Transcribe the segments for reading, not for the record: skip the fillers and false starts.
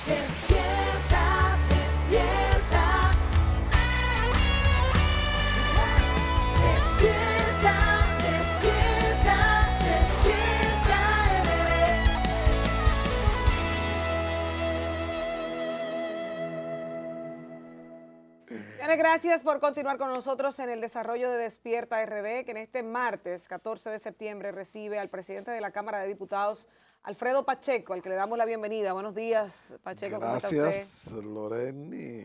Despierta, despierta. Despierta, despierta, despierta, Señores, gracias por continuar con nosotros en el desarrollo de Despierta RD, que en este martes 14 de septiembre recibe al presidente de la Cámara de Diputados, Alfredo Pacheco, al que le damos la bienvenida. Buenos días, Pacheco, ¿cómo está usted? Gracias, Loreni,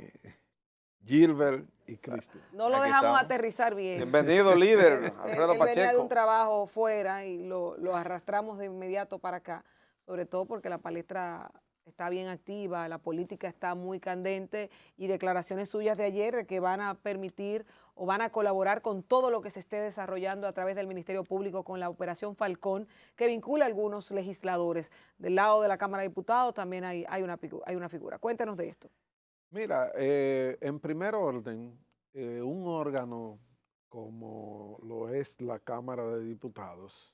Gilbert y Cristian. No lo Aquí dejamos estamos. aterrizar bien. Bienvenido, líder, Alfredo Él venía de un Pacheco. trabajo fuera y lo arrastramos de inmediato para acá, sobre todo porque la palestra está bien activa, la política está muy candente y declaraciones suyas de ayer de que van a permitir o van a colaborar con todo lo que se esté desarrollando a través del Ministerio Público con la Operación Falcón, que vincula a algunos legisladores. Del lado de la Cámara de Diputados también hay una figura. Cuéntanos de esto. Mira, en primer orden, un órgano como lo es la Cámara de Diputados,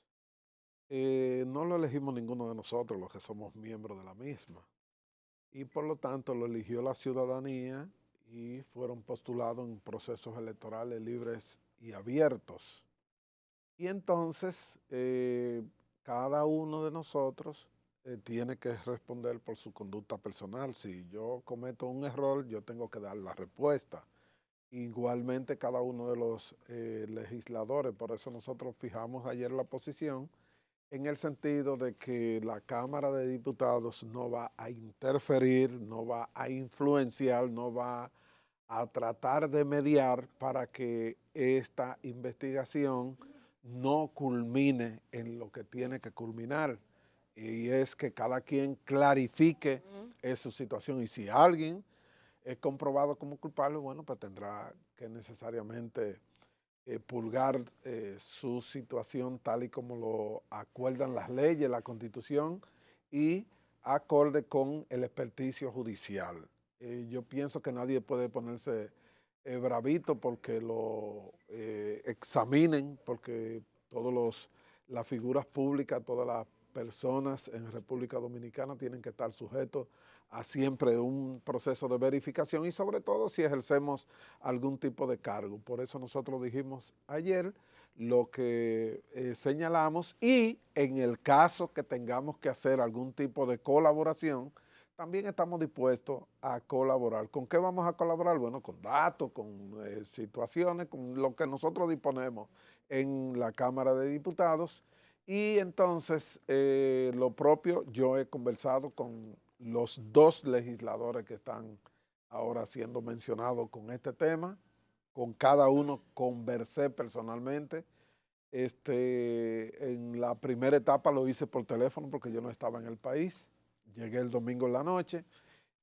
no lo elegimos ninguno de nosotros, los que somos miembros de la misma. Y por lo tanto lo eligió la ciudadanía y fueron postulados en procesos electorales libres y abiertos. Y entonces, cada uno de nosotros tiene que responder por su conducta personal. Si yo cometo un error, yo tengo que dar la respuesta. Igualmente cada uno de los legisladores, por eso nosotros fijamos ayer la posición en el sentido de que la Cámara de Diputados no va a interferir, no va a influenciar, no va a tratar de mediar para que esta investigación no culmine en lo que tiene que culminar, y es que cada quien clarifique su situación, y si alguien es comprobado como culpable, bueno, pues tendrá que necesariamente purgar su situación tal y como lo acuerdan las leyes, la Constitución y acorde con el experticio judicial. Yo pienso que nadie puede ponerse bravito porque lo examinen, porque las figuras públicas, todas las personas en República Dominicana tienen que estar sujetos a siempre un proceso de verificación y sobre todo si ejercemos algún tipo de cargo. Por eso nosotros dijimos ayer lo que señalamos, y en el caso que tengamos que hacer algún tipo de colaboración, también estamos dispuestos a colaborar. ¿Con qué vamos a colaborar? Bueno, con datos, con situaciones, con lo que nosotros disponemos en la Cámara de Diputados. Y entonces, lo propio, yo he conversado con los dos legisladores que están ahora siendo mencionados con este tema. Con cada uno conversé personalmente. En la primera etapa lo hice por teléfono porque yo no estaba en el país. Llegué el domingo en la noche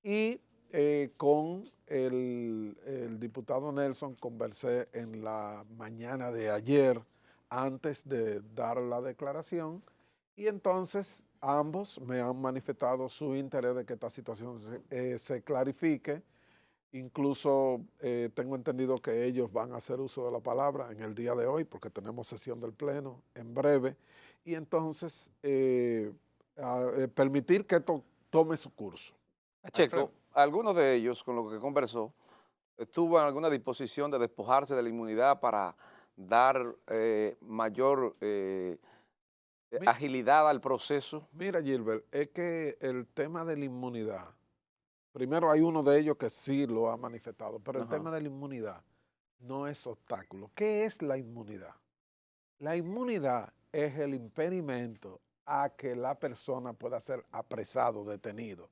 y con el diputado Nelson conversé en la mañana de ayer antes de dar la declaración, y entonces ambos me han manifestado su interés de que esta situación se clarifique. Incluso tengo entendido que ellos van a hacer uso de la palabra en el día de hoy porque tenemos sesión del Pleno en breve, y entonces permitir que esto tome su curso. Pacheco, algunos de ellos con los que conversó estuvo en alguna disposición de despojarse de la inmunidad para dar mayor agilidad al proceso. Mira, Gilbert, es que el tema de la inmunidad, primero hay uno de ellos que sí lo ha manifestado, pero el tema de la inmunidad no es obstáculo. ¿Qué es la inmunidad? La inmunidad es el impedimento a que la persona pueda ser apresado, detenido.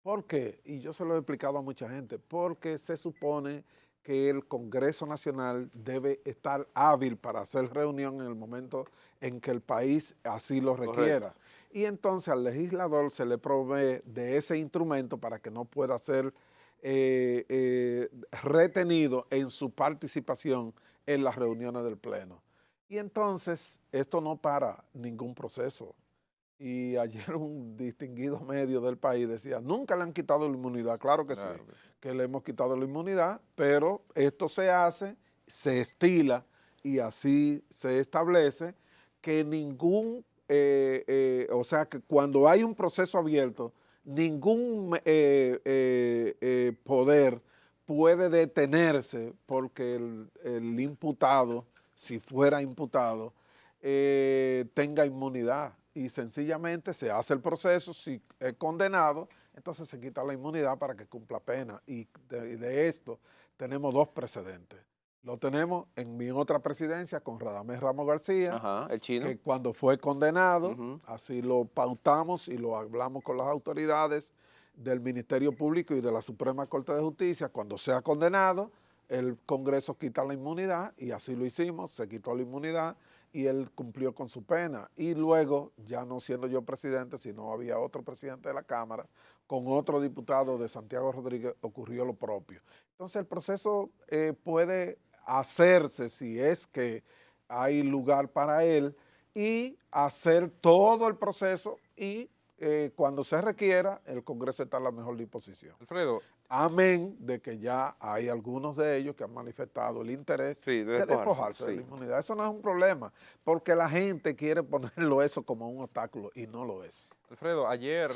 ¿Por qué? Y yo se lo he explicado a mucha gente, porque se supone que el Congreso Nacional debe estar hábil para hacer reunión en el momento en que el país así lo requiera. Correcto. Y entonces al legislador se le provee de ese instrumento para que no pueda ser retenido en su participación en las reuniones del Pleno. Y entonces esto no para ningún proceso. Y ayer un distinguido medio del país decía, nunca le han quitado la inmunidad. Claro que sí, que le hemos quitado la inmunidad, pero esto se hace, se estila y así se establece que o sea, que cuando hay un proceso abierto, ningún poder puede detenerse porque el imputado, si fuera imputado, tenga inmunidad. Y sencillamente se hace el proceso, si es condenado, entonces se quita la inmunidad para que cumpla pena. Y de esto tenemos dos precedentes. Lo tenemos en mi otra presidencia con Radamés Ramos García, Ajá, el chino. que cuando fue condenado, Ujú. así lo pautamos y lo hablamos con las autoridades del Ministerio Público y de la Suprema Corte de Justicia, cuando sea condenado, el Congreso quita la inmunidad y así lo hicimos, se quitó la inmunidad y él cumplió con su pena. Y luego, ya no siendo yo presidente, sino había otro presidente de la Cámara, con otro diputado de Santiago Rodríguez, ocurrió lo propio. Entonces el proceso puede hacerse si es que hay lugar para él y hacer todo el proceso y cuando se requiera el Congreso está en la mejor disposición. Alfredo, Amén de que ya hay algunos de ellos que han manifestado el interés Sí, de despojarse de sí. la inmunidad. Eso no es un problema, porque la gente quiere ponerlo eso como un obstáculo y no lo es. Alfredo, ayer,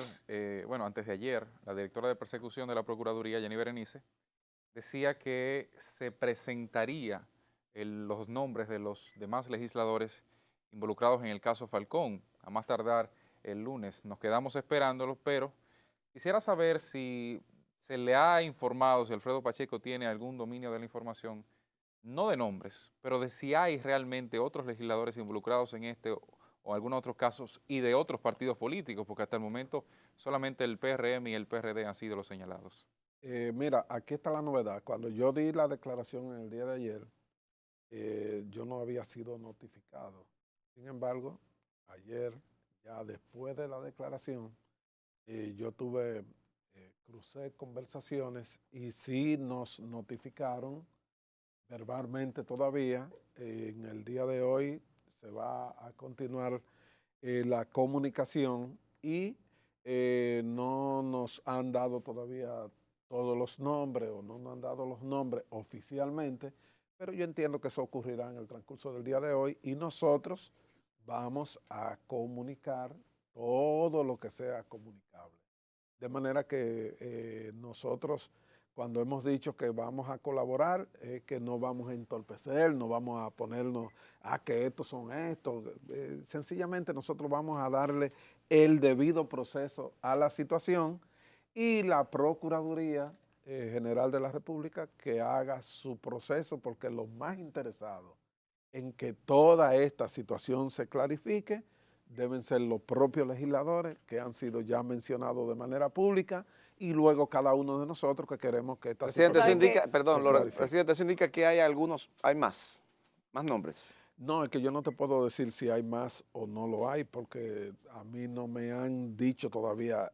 antes de ayer, la directora de persecución de la Procuraduría, Jenny Berenice, decía que se presentaría los nombres de los demás legisladores involucrados en el caso Falcón, a más tardar el lunes. Nos quedamos esperándolos, pero quisiera saber si se le ha informado, si Alfredo Pacheco tiene algún dominio de la información, no de nombres, pero de si hay realmente otros legisladores involucrados en este o algunos otros casos y de otros partidos políticos, porque hasta el momento solamente el PRM y el PRD han sido los señalados. Mira, aquí está la novedad. Cuando yo di la declaración en el día de ayer, yo no había sido notificado. Sin embargo, ayer, ya después de la declaración, yo crucé conversaciones y sí nos notificaron verbalmente todavía. En el día de hoy se va a continuar la comunicación y no nos han dado todavía todos los nombres o no nos han dado los nombres oficialmente, pero yo entiendo que eso ocurrirá en el transcurso del día de hoy y nosotros vamos a comunicar todo lo que sea comunicable. De manera que nosotros, cuando hemos dicho que vamos a colaborar, es que no vamos a entorpecer, no vamos a ponernos, que estos son estos. Sencillamente nosotros vamos a darle el debido proceso a la situación y la Procuraduría General de la República que haga su proceso, porque los más interesados en que toda esta situación se clarifique deben ser los propios legisladores que han sido ya mencionados de manera pública y luego cada uno de nosotros que queremos que esta Presidente, eso situación indica, perdón, se Lora, clarifique. presidente, eso indica que hay más nombres. No, es que yo no te puedo decir si hay más o no lo hay, porque a mí no me han dicho todavía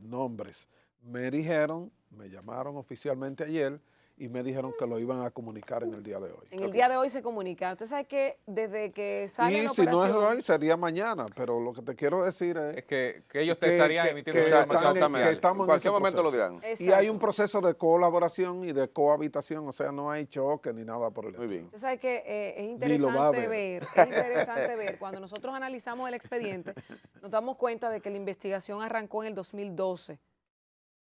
nombres. Me llamaron oficialmente ayer y me dijeron que lo iban a comunicar en el día de hoy. En el día de hoy se comunica. Usted sabe que desde que sale Y en si no es operación, hoy, sería mañana, pero lo que te quiero decir Es es que ellos te que- estarían que- emitiendo que una están información en- oficial. que estamos En en cualquier ese momento lo proceso. dirán. Y hay un exacto. proceso de colaboración y de cohabitación, o sea, no hay choque ni nada por el Muy estilo. bien. usted sabe que Ni lo va a es interesante ver, cuando nosotros analizamos el expediente, nos damos cuenta de que la investigación arrancó en el 2012.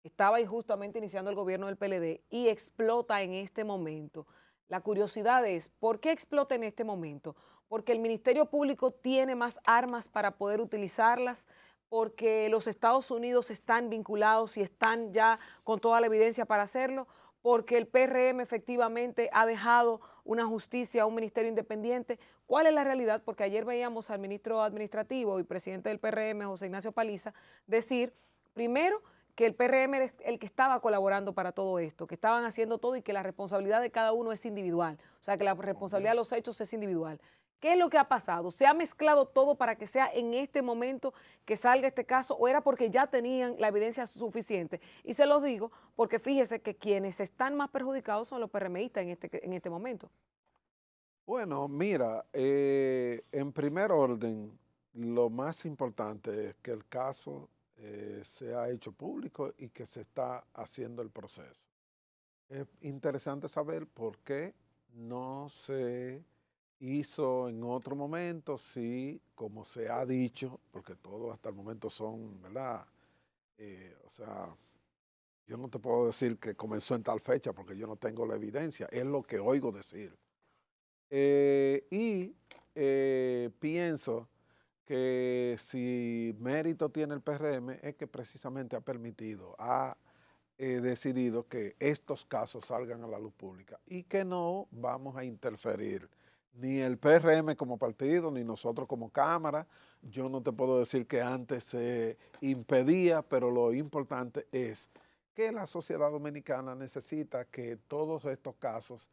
Estaba ahí justamente iniciando el gobierno del PLD y explota en este momento. La curiosidad es, ¿por qué explota en este momento? Porque el Ministerio Público tiene más armas para poder utilizarlas, porque los Estados Unidos están vinculados y están ya con toda la evidencia para hacerlo, porque el PRM efectivamente ha dejado una justicia, un ministerio independiente. ¿Cuál es la realidad? Porque ayer veíamos al ministro administrativo y presidente del PRM, José Ignacio Paliza, decir, primero, que el PRM era el que estaba colaborando para todo esto, que estaban haciendo todo y que la responsabilidad de cada uno es individual. O sea, que la responsabilidad de los hechos es individual. ¿Qué es lo que ha pasado? ¿Se ha mezclado todo para que sea en este momento que salga este caso o era porque ya tenían la evidencia suficiente? Y se los digo porque fíjese que quienes están más perjudicados son los PRMistas en este momento. Bueno, mira, en primer orden, lo más importante es que el caso se ha hecho público y que se está haciendo el proceso. Es interesante saber por qué no se hizo en otro momento, si, como se ha dicho, porque todo hasta el momento son, ¿verdad?, O sea, yo no te puedo decir que comenzó en tal fecha porque yo no tengo la evidencia, es lo que oigo decir. Pienso que si mérito tiene el PRM es que precisamente ha permitido, ha decidido que estos casos salgan a la luz pública y que no vamos a interferir, ni el PRM como partido, ni nosotros como Cámara. Yo no te puedo decir que antes se impedía, pero lo importante es que la sociedad dominicana necesita que todos estos casos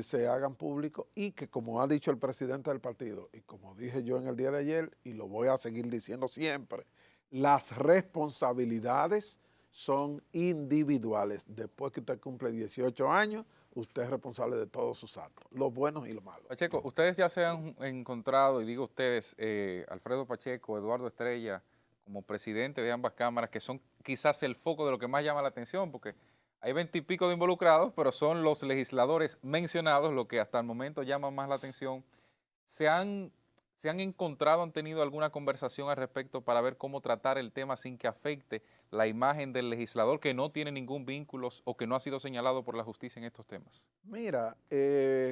se hagan públicos y que, como ha dicho el presidente del partido, y como dije yo en el día de ayer, y lo voy a seguir diciendo siempre, las responsabilidades son individuales. Después que usted cumple 18 años, usted es responsable de todos sus actos, los buenos y los malos. Pacheco, ustedes ya se han encontrado, y digo ustedes, Alfredo Pacheco, Eduardo Estrella, como presidente de ambas cámaras, que son quizás el foco de lo que más llama la atención, porque hay 20 y pico de involucrados, pero son los legisladores mencionados los que hasta el momento llaman más la atención. ¿Se han encontrado, han tenido alguna conversación al respecto para ver cómo tratar el tema sin que afecte la imagen del legislador que no tiene ningún vínculo o que no ha sido señalado por la justicia en estos temas? Mira,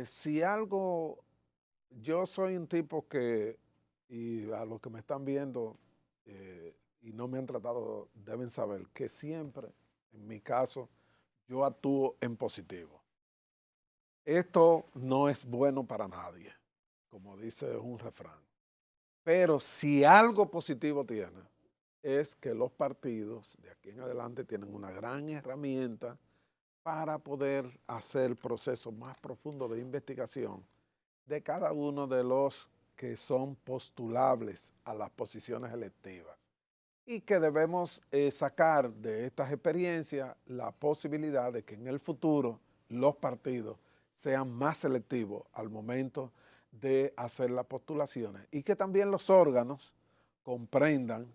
si algo, yo soy un tipo que, y a los que me están viendo y no me han tratado, deben saber que siempre, en mi caso, yo actúo en positivo. Esto no es bueno para nadie, como dice un refrán. Pero si algo positivo tiene, es que los partidos de aquí en adelante tienen una gran herramienta para poder hacer procesos más profundos de investigación de cada uno de los que son postulables a las posiciones electivas. Y que debemos sacar de estas experiencias la posibilidad de que en el futuro los partidos sean más selectivos al momento de hacer las postulaciones y que también los órganos comprendan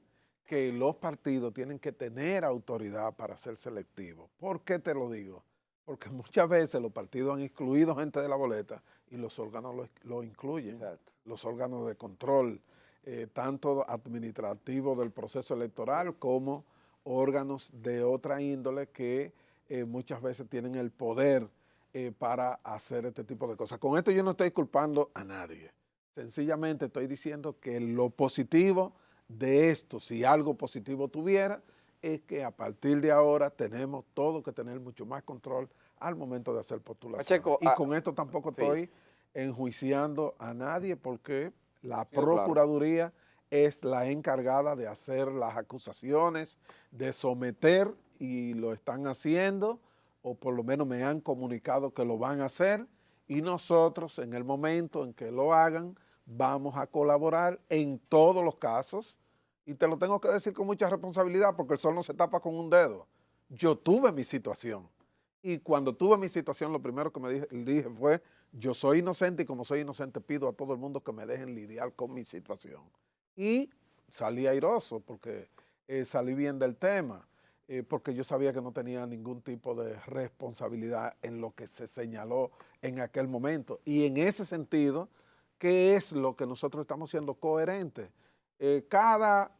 que los partidos tienen que tener autoridad para ser selectivos. ¿Por qué te lo digo? Porque muchas veces los partidos han excluido gente de la boleta y los órganos lo incluyen. Exacto. Los órganos de control, tanto administrativos del proceso electoral como órganos de otra índole que muchas veces tienen el poder para hacer este tipo de cosas. Con esto yo no estoy culpando a nadie. Sencillamente estoy diciendo que lo positivo de esto, si algo positivo tuviera, es que a partir de ahora tenemos todo que tener mucho más control al momento de hacer postulaciones. Pacheco, Y con esto tampoco sí. estoy enjuiciando a nadie porque la Sí, claro. Procuraduría es la encargada de hacer las acusaciones, de someter, y lo están haciendo, o por lo menos me han comunicado que lo van a hacer, y nosotros en el momento en que lo hagan vamos a colaborar en todos los casos, y te lo tengo que decir con mucha responsabilidad porque el sol no se tapa con un dedo. Yo tuve mi situación, y cuando tuve mi situación lo primero que me dije fue, yo soy inocente y como soy inocente pido a todo el mundo que me dejen lidiar con mi situación. Y salí airoso porque salí bien del tema, porque yo sabía que no tenía ningún tipo de responsabilidad en lo que se señaló en aquel momento. Y en ese sentido, ¿qué es lo que nosotros estamos siendo coherentes? Cada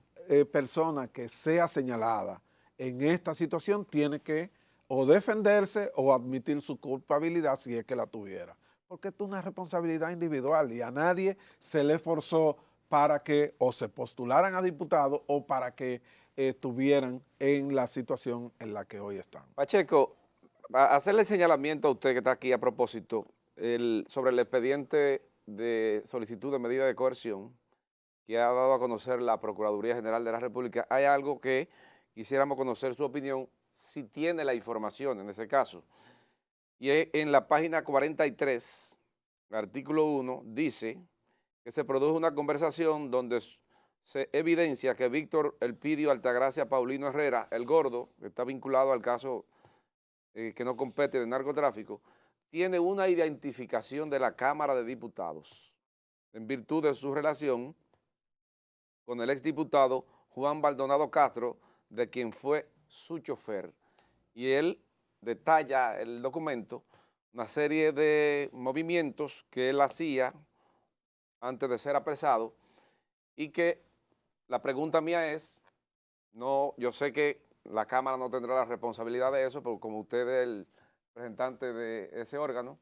persona que sea señalada en esta situación tiene que o defenderse o admitir su culpabilidad si es que la tuviera. Porque esto es una responsabilidad individual y a nadie se le forzó para que o se postularan a diputados o para que estuvieran en la situación en la que hoy están. Pacheco, a hacerle señalamiento a usted que está aquí a propósito sobre el expediente de solicitud de medida de coerción que ha dado a conocer la Procuraduría General de la República. Hay algo que quisiéramos conocer su opinión, si tiene la información en ese caso. Y en la página 43, artículo 1, dice que se produjo una conversación donde se evidencia que Víctor Elpidio Altagracia Paulino Herrera, el gordo, que está vinculado al caso que no compete de narcotráfico, tiene una identificación de la Cámara de Diputados en virtud de su relación con el exdiputado Juan Baldonado Castro, de quien fue su chofer. Y él detalla el documento una serie de movimientos que él hacía antes de ser apresado y que la pregunta mía es, no, yo sé que la Cámara no tendrá la responsabilidad de eso, porque como usted es el representante de ese órgano,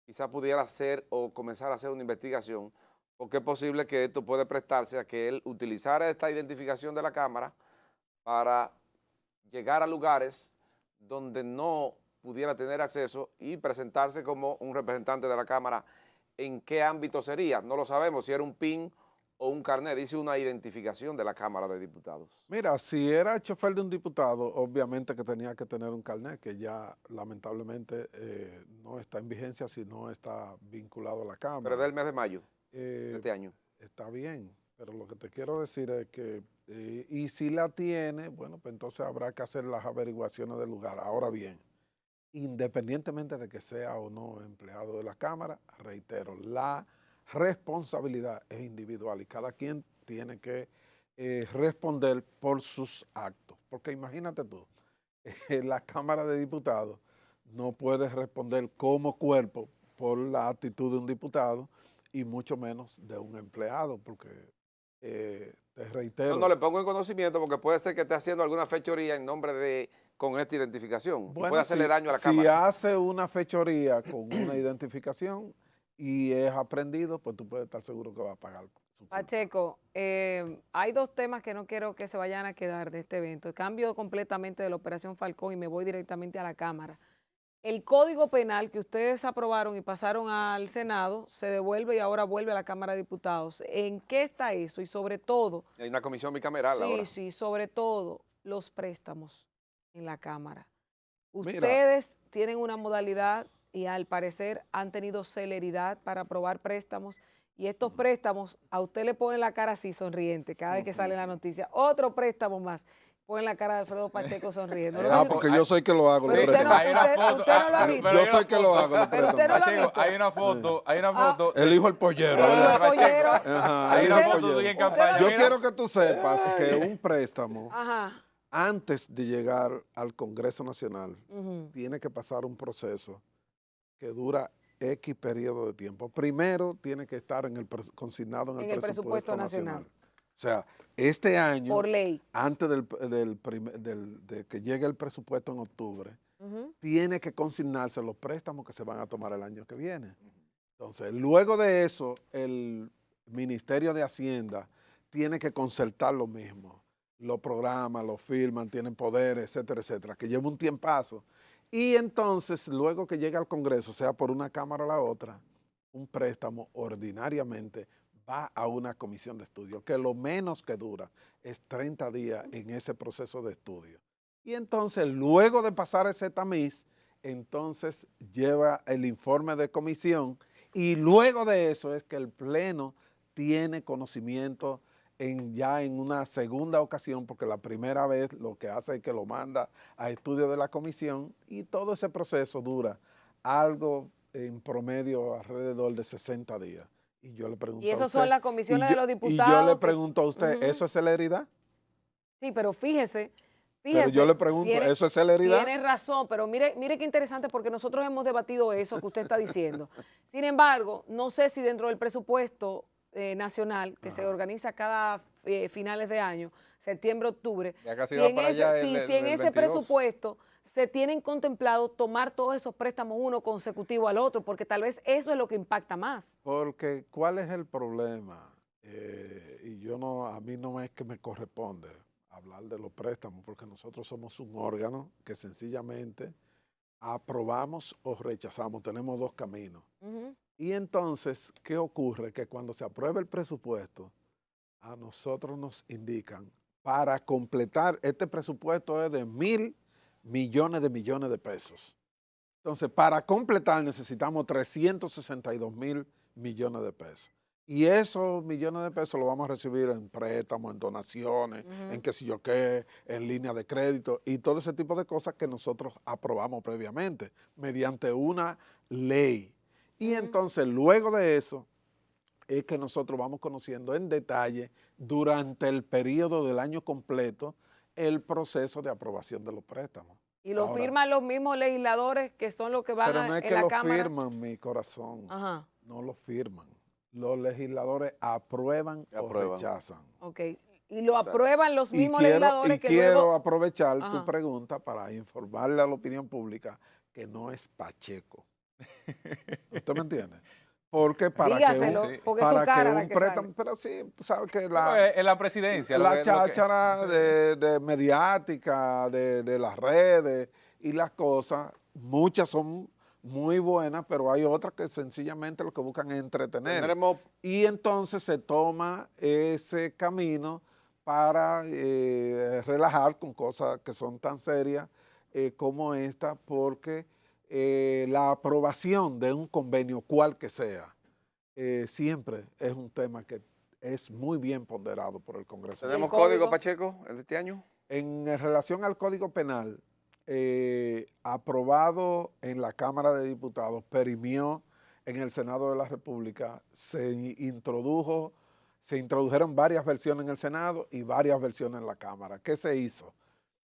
quizá pudiera hacer o comenzar a hacer una investigación, porque es posible que esto puede prestarse a que él utilizara esta identificación de la Cámara para llegar a lugares donde no pudiera tener acceso y presentarse como un representante de la Cámara. ¿En qué ámbito sería? No lo sabemos, si era un PIN o un carnet, dice una identificación de la Cámara de Diputados. Mira, si era chofer de un diputado, obviamente que tenía que tener un carnet, que ya lamentablemente no está en vigencia si no está vinculado a la Cámara. Pero es del mes de mayo de este año. Está bien, pero lo que te quiero decir es que, y si la tiene, bueno, pues entonces habrá que hacer las averiguaciones del lugar. Ahora bien, independientemente de que sea o no empleado de la Cámara, reitero, la responsabilidad es individual y cada quien tiene que responder por sus actos. Porque imagínate tú, la Cámara de Diputados no puede responder como cuerpo por la actitud de un diputado y mucho menos de un empleado, porque te reitero. No le pongo en conocimiento porque puede ser que esté haciendo alguna fechoría en nombre de, con esta identificación. Y puede hacerle daño a la si Cámara. hace una fechoría con una identificación y es aprendido, pues tú puedes estar seguro que va a pagar su culpa. Pacheco, hay dos temas que no quiero que se vayan a quedar de este evento. Cambio completamente de la Operación Falcón y me voy directamente a la Cámara. El Código Penal que ustedes aprobaron y pasaron al Senado se devuelve y ahora vuelve a la Cámara de Diputados. ¿En qué está eso? Y sobre todo, Hay una comisión bicameral ahora. sí, sobre todo los préstamos en la Cámara. Mira. Ustedes tienen una modalidad y al parecer han tenido celeridad para aprobar préstamos y estos préstamos a usted le ponen la cara así sonriente cada vez que sale la noticia. Otro préstamo más. Ponen la cara de Alfredo Pacheco sonriendo. No sé si- Porque yo soy que lo hago. Pero los usted no, préstamos. Hay una usted- foto, usted no lo ha ah, visto. pero Yo hay soy una que lo foto. hago. los Pero usted préstamos. no lo ha Pacheco, visto. hay una foto. El hijo del pollero. Pero ¿verdad? los polleros- Ajá, Hay el una hijo del foto tuya pollero. en campaña. Yo mira. quiero que tú sepas que un préstamo, Ajá. antes de llegar al Congreso Nacional, Ujú. tiene que pasar un proceso que dura X periodo de tiempo. Primero tiene que estar consignado en el presupuesto nacional. O sea, este año, Por ley. antes de que llegue el presupuesto en octubre, Ujú. tiene que consignarse los préstamos que se van a tomar el año que viene. Entonces, luego de eso, el Ministerio de Hacienda tiene que concertar lo mismo. Los programas, los firman, tienen poderes, etcétera, etcétera, que lleva un tiempazo. Y entonces, luego que llegue al Congreso, sea por una Cámara o la otra, un préstamo ordinariamente va a una comisión de estudio, que lo menos que dura es 30 días en ese proceso de estudio. Y entonces, luego de pasar ese tamiz, entonces lleva el informe de comisión y luego de eso es que el Pleno tiene conocimiento ya en una segunda ocasión, porque la primera vez lo que hace es que lo manda a estudio de la comisión y todo ese proceso dura algo en promedio alrededor de 60 días. Y yo le pregunto Y a esos usted, son las comisiones y de los yo diputados. le que- pregunto a usted, Ujú. ¿eso es celeridad? Sí, pero fíjese. Pero yo le pregunto, ¿eso es celeridad? Tiene razón, pero mire qué interesante porque nosotros hemos debatido eso que usted está diciendo. Sin embargo, no sé si dentro del presupuesto nacional que se organiza cada finales de año, septiembre, octubre, Ya casi si va en para ese, allá si el en ese 22. presupuesto se tienen contemplado tomar todos esos préstamos uno consecutivo al otro, porque tal vez eso es lo que impacta más. Porque, ¿cuál es el problema? Y a mí no es que me corresponde hablar de los préstamos, porque nosotros somos un órgano que sencillamente aprobamos o rechazamos, tenemos dos caminos. Ujú. Y entonces, ¿qué ocurre? Que cuando se aprueba el presupuesto, a nosotros nos indican, para completar, este presupuesto es de 1.000 millones de pesos. Entonces, para completar necesitamos 362 mil millones de pesos. Y esos millones de pesos los vamos a recibir en préstamos, en donaciones, en qué sé yo qué, en línea de crédito y todo ese tipo de cosas que nosotros aprobamos previamente mediante una ley. Y entonces, luego de eso, es que nosotros vamos conociendo en detalle durante el periodo del año completo el proceso de aprobación de los préstamos. Y lo Ahora, firman los mismos legisladores que son los que van pero no es en que la lo Cámara. firman, mi corazón. Ajá, No lo firman. Los legisladores aprueban o Aprueban. rechazan. ok. Y lo Exacto. aprueban los Y mismos quiero, legisladores y que quiero luego... aprovechar tu Ajá. pregunta para informarle a la opinión pública que no es Pacheco. ¿Usted me entiende? Porque Dígaselo, Sí. porque es su cara la que préstamo, sale. pero sí, tú sabes que Bueno, en la presidencia. la cháchara sí. de mediática, de las redes y las cosas, muchas son muy buenas, pero hay otras que sencillamente lo que buscan es entretener. Tendremos Y entonces se toma ese camino para relajar con cosas que son tan serias como esta, porque la aprobación de un convenio, cual que sea, siempre es un tema que es muy bien ponderado por el Congreso. ¿Y el ¿Tenemos código? código, Pacheco, el de este año? En relación al Código Penal, aprobado en la Cámara de Diputados, perimió en el Senado de la República, se introdujeron varias versiones en el Senado y varias versiones en la Cámara. ¿Qué se hizo?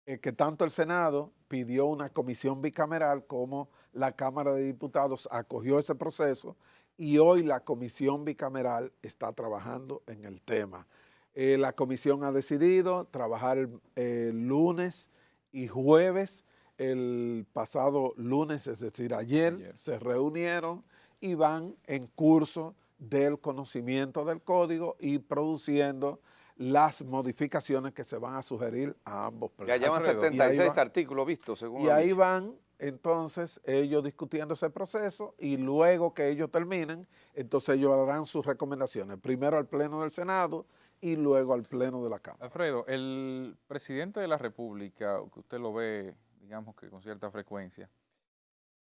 Que tanto el Senado pidió una comisión bicameral como la Cámara de Diputados acogió ese proceso y hoy la comisión bicameral está trabajando en el tema. La comisión ha decidido trabajar el lunes y jueves. El pasado lunes, es decir, ayer, se reunieron y van en curso del conocimiento del código y produciendo las modificaciones que se van a sugerir a ambos Ya plenos. llevan Alfredo, 76 artículos vistos, según Y han ahí dicho. van entonces ellos discutiendo ese proceso y luego que ellos terminen, entonces ellos harán sus recomendaciones, primero al Pleno del Senado y luego al Pleno de la Cámara. Alfredo, el presidente de la República, que usted lo ve, digamos que con cierta frecuencia,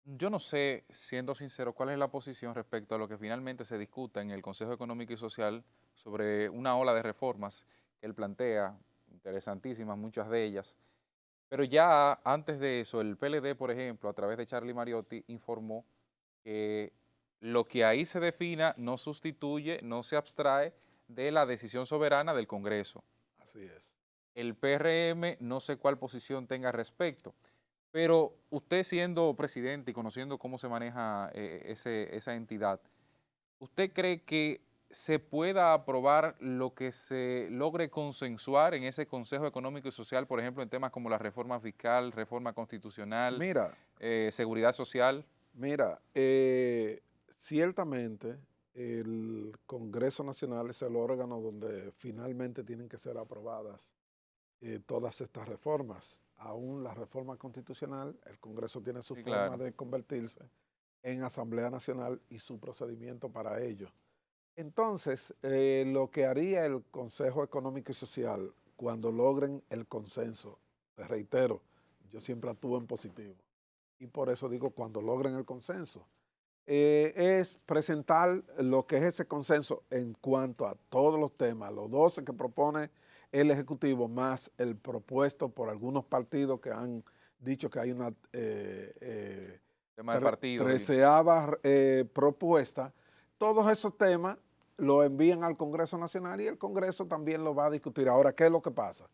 yo no sé, siendo sincero, cuál es la posición respecto a lo que finalmente se discuta en el Consejo Económico y Social sobre una ola de reformas que él plantea, interesantísimas muchas de ellas, pero ya antes de eso, el PLD, por ejemplo, a través de Charlie Mariotti, informó que lo que ahí se defina no sustituye, no se abstrae de la decisión soberana del Congreso. Así es. El PRM no sé cuál posición tenga al respecto, pero usted siendo presidente y conociendo cómo se maneja esa entidad, ¿usted cree que se pueda aprobar lo que se logre consensuar en ese Consejo Económico y Social, por ejemplo, en temas como la reforma fiscal, reforma constitucional, Mira, seguridad social? Mira, ciertamente el Congreso Nacional es el órgano donde finalmente tienen que ser aprobadas todas estas reformas. Aún la reforma constitucional, el Congreso tiene su Sí, forma claro. de convertirse en Asamblea Nacional y su procedimiento para ello. Entonces, lo que haría el Consejo Económico y Social cuando logren el consenso, te reitero, yo siempre actúo en positivo y por eso digo cuando logren el consenso, es presentar lo que es ese consenso en cuanto a todos los temas, los 12 que propone el Ejecutivo, más el propuesto por algunos partidos que han dicho que hay una Tema de partidos. treceava propuesta. Todos esos temas lo envían al Congreso Nacional y el Congreso también lo va a discutir. Ahora, ¿qué es lo que pasa?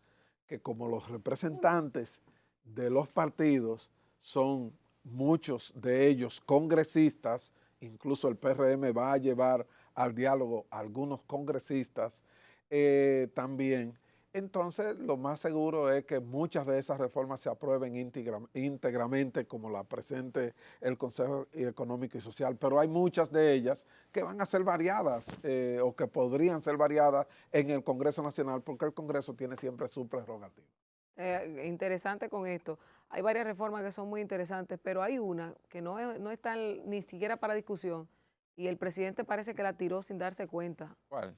Que como los representantes de los partidos son muchos de ellos congresistas, incluso el PRM va a llevar al diálogo a algunos congresistas también. Entonces, lo más seguro es que muchas de esas reformas se aprueben íntegramente como la presente el Consejo Económico y Social, pero hay muchas de ellas que van a ser variadas o que podrían ser variadas en el Congreso Nacional porque el Congreso tiene siempre su prerrogativa. Interesante con esto. Hay varias reformas que son muy interesantes, pero hay una que no está ni siquiera para discusión y el presidente parece que la tiró sin darse cuenta. ¿Cuál?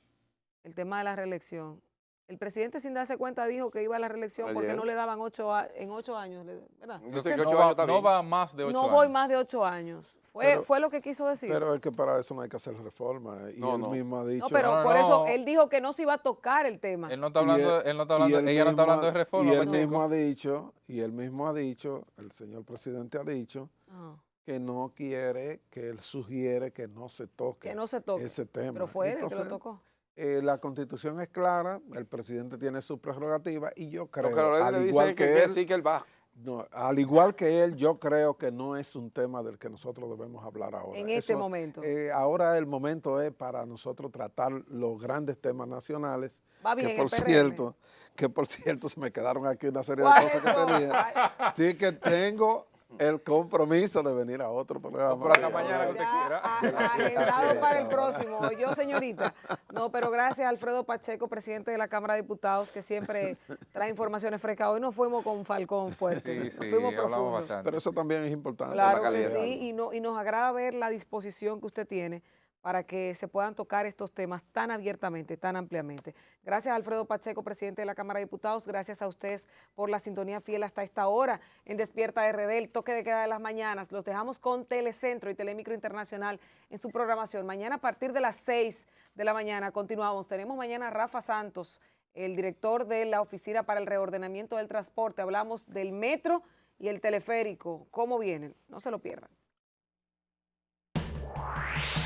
El tema de la reelección. El presidente sin darse cuenta dijo que iba a la reelección porque Ayer. no le daban en 8 años, ¿verdad? Yo sé que No 8 va, años está no bien. va más de 8 No años. voy más de 8 años. Fue lo que quiso decir. Pero es que para eso no hay que hacer reforma. Y No, él no. mismo ha dicho... No, pero No, por eso no. él dijo que no se iba a tocar el tema. Él no está hablando, Y él no está hablando, él ella no está mismo hablando de reforma, Y él Pacheco. mismo ha dicho, el señor presidente ha dicho, Ah, que no quiere, que él sugiere que no se toque que no se toque. ese tema. Pero fue él el que Entonces, lo tocó. la Constitución es clara, el presidente tiene su prerrogativa y yo creo, Los que al le igual dicen que él, sí que él va. No, al igual que él, yo creo que no es un tema del que nosotros debemos hablar ahora. En este momento. Ahora el momento es para nosotros tratar los grandes temas nacionales. Va bien, que por el PRM. cierto, que por cierto se me quedaron aquí una serie de ¿Cuáles cosas que son? tenía. Sí que tengo el compromiso de venir a otro programa. por acá mañana que usted quiera. Agendado para el próximo. Yo, señorita. No, pero gracias a Alfredo Pacheco, presidente de la Cámara de Diputados, que siempre trae informaciones frescas. Hoy nos fuimos con Falcón fuerte. Sí, Nos sí, fuimos hablamos profundo. bastante. Pero eso también es importante. Claro la que calidad. sí, y nos agrada ver la disposición que usted tiene para que se puedan tocar estos temas tan abiertamente, tan ampliamente. Gracias a Alfredo Pacheco, presidente de la Cámara de Diputados, gracias a ustedes por la sintonía fiel hasta esta hora en Despierta RD, el toque de queda de las mañanas. Los dejamos con Telecentro y Telemicro Internacional en su programación. Mañana a partir de las 6 de la mañana continuamos. Tenemos mañana a Rafa Santos, el director de la Oficina para el Reordenamiento del Transporte. Hablamos del metro y el teleférico, cómo vienen. No se lo pierdan.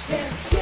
Despierta.